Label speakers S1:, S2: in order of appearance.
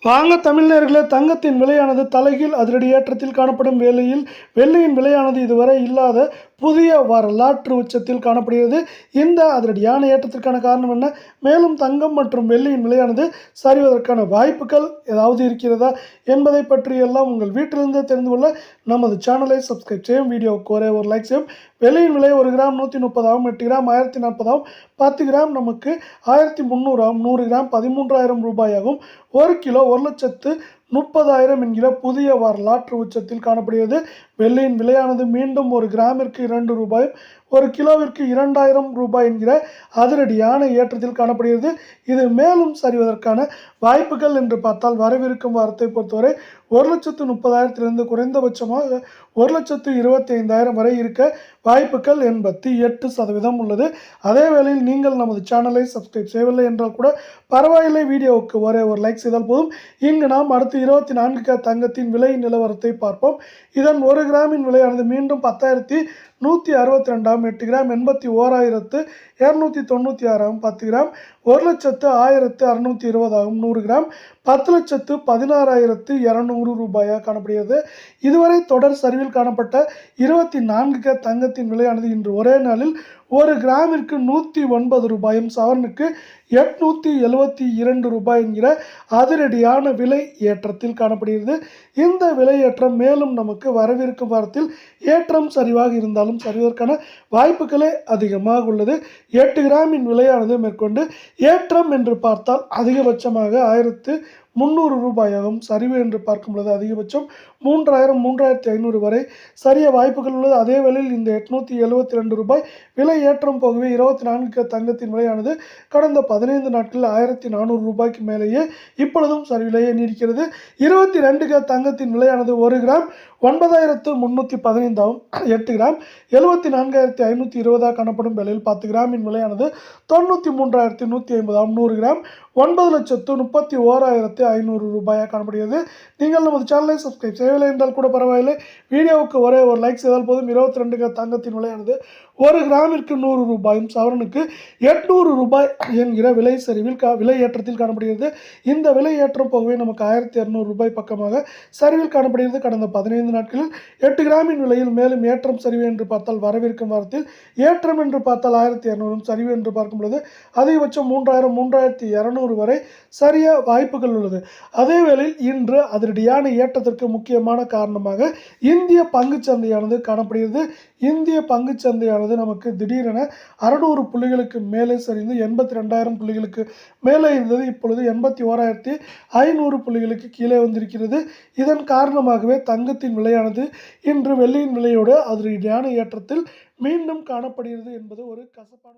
S1: வாங்க தமிழர்களே, தங்கத்தின் விலையானது தலைகீழ் அதிரடி ஏற்றத்தில் காணப்படும் வேளையில் வெள்ளியின் விலையானது இதுவரை இல்லாத புதிய வரலாற்று உச்சத்தில் காணப்படுகிறது. இந்த அதிரடியான ஏற்றத்திற்கான காரணம் என்ன? மேலும் தங்கம் மற்றும் வெள்ளியின் விலையானது சரிவதற்கான வாய்ப்புகள் ஏதாவது இருக்கிறதா என்பதை பற்றியெல்லாம் உங்கள் வீட்டிலிருந்தே தெரிந்து கொள்ள நமது சேனலை சப்ஸ்கிரைப் செய்யும், வீடியோவுக்கு ஒரே ஒரு லைக் செய்யும். வெள்ளியின் விலை 1 கிராம் 130 ஆகும், 8 கிராம் 1040 ஆகும், 10 கிராம் நமக்கு 1300 ஆகும், 100 கிராம் 13,000 ரூபாயாகும். 1 கிலோ 1,30,000 என்கிற புதிய வரலாற்று உச்சத்தில் காணப்படுகிறது. வெள்ளியின் விலையானது மீண்டும் 1 கிராமிற்கு 2 ரூபாயும் 1 கிலோவிற்கு 2,000 ரூபாய் என்கிற அதிரடியான ஏற்றத்தில் காணப்படுகிறது. இது மேலும் சரிவதற்கான வாய்ப்புகள் என்று பார்த்தால் வரவிருக்கும் வாரத்தை பொறுத்தவரை 1,30,000 குறைந்தபட்சமாக 1,25,000 வரை இருக்க வாய்ப்புகள் 88% உள்ளது. அதே வேளையில் நீங்கள் நமது சேனலை சப்ஸ்கிரைப் செய்யவில்லை என்றால் கூட பரவாயில்லை, வீடியோவுக்கு ஒரே ஒரு லைக் செய்தால் போதும். இங்கு நாம் அடுத்து 24K தங்கத்தின் விலை நிலவரத்தை பார்ப்போம். இதன் 1 கிராமின் விலையானது மீண்டும் 10,162 ஆகும், 8 கிராம் 81,296 ஆகும், 10 கிராம் 1,01,620 ஆகும், 100 கிராம் 10,16,200 ரூபாயாக காணப்படுகிறது. இதுவரை தொடர் சரிவில் காணப்பட்ட 24K தங்கத்தின் விலையானது இன்று ஒரே நாளில் 1 கிராமிற்கு 109 ரூபாயும் சவரனுக்கு 872 ரூபாய் என்கிற அதிரடியான விலை ஏற்றத்தில் காணப்படுகிறது. இந்த விலை ஏற்றம் மேலும் நமக்கு வரவிருக்கும் வாரத்தில் ஏற்றம் சரிவாக இருந்தாலும் சரிவதற்கான வாய்ப்புகளே அதிகமாக உள்ளது. 8 கிராமின் விலையானது மேற்கொண்டு ஏற்றம் என்று பார்த்தால் அதிகபட்சமாக 1,300 ரூபாயாகும். சரிவு என்று பார்க்கும் பொழுது அதிகபட்சம் 3,000 3,500 வரை சரிய வாய்ப்புகள் உள்ளது. அதே வேளையில் இந்த 872 ரூபாய் விலை ஏற்றம் போகவே 24K தங்கத்தின் விலையானது கடந்த 15 நாட்களில் 1,400 ரூபாய்க்கு மேலேயே இப்பொழுதும் சரிவிலேயே நீடிக்கிறது. 22K தங்கத்தின் விலையானது 1 கிராம் 9,315 ஆகும், 8 கிராம் 74,520 காணப்படும் வேளையில் 10 கிராமின் விலையானது 93,150 ஆகும், 100 கிராம் 9,31,500 ரூபாயாக காணப்படுகிறது. நீங்கள் நமது சேனலை சப்ஸ்கிரைப் செய்யவில்லை என்றால் கூட பரவாயில்லை, வீடியோவுக்கு ஒரே ஒரு லைக் செய்தால் போதும். 22K தங்கத்தின் விலையானது 1 கிராமிற்கு 100 ரூபாயும் சவரனுக்கு 800 ரூபாய் என்கிற விலை சரிவில் விலை ஏற்றத்தில் காணப்படுகிறது. இந்த விலை ஏற்றம் போகவே நமக்கு 1,200 ரூபாய் பக்கமாக சரிவில் காணப்படுகிறது. கடந்த 15 நாட்களில் 8 கிராமின் விலையில் மேலும் ஏற்றம் சரிவு என்று பார்த்தால் வரவிருக்கும் வாரத்தில் ஏற்றம் என்று பார்த்தால் 1,200 சரிவு என்று பார்க்கும் பொழுது அதிகபட்சம் 3,000 3,200 வரை சரிய வாய்ப்புகள் உள்ளது. அதே வேளையில் இன்று அதிரடியான ஏற்றத்திற்கு முக்கியமான காரணமாக இந்திய பங்குச்சந்தையானது காணப்படுகிறது. இந்திய பங்குச்சந்தையானது நமக்கு திடீரென 600 புள்ளிகளுக்கு மேலே சரிந்து 82,000 புள்ளிகளுக்கு மேலே இருந்தது. இப்பொழுது 81,500 புள்ளிகளுக்கு கீழே வந்திருக்கிறது. இதன் காரணமாகவே தங்கத்தின் விலையானது இன்று வெள்ளியின் விலையோடு அதிரடியான ஏற்றத்தில் மீண்டும் காணப்படுகிறது என்பது ஒரு கசப்பான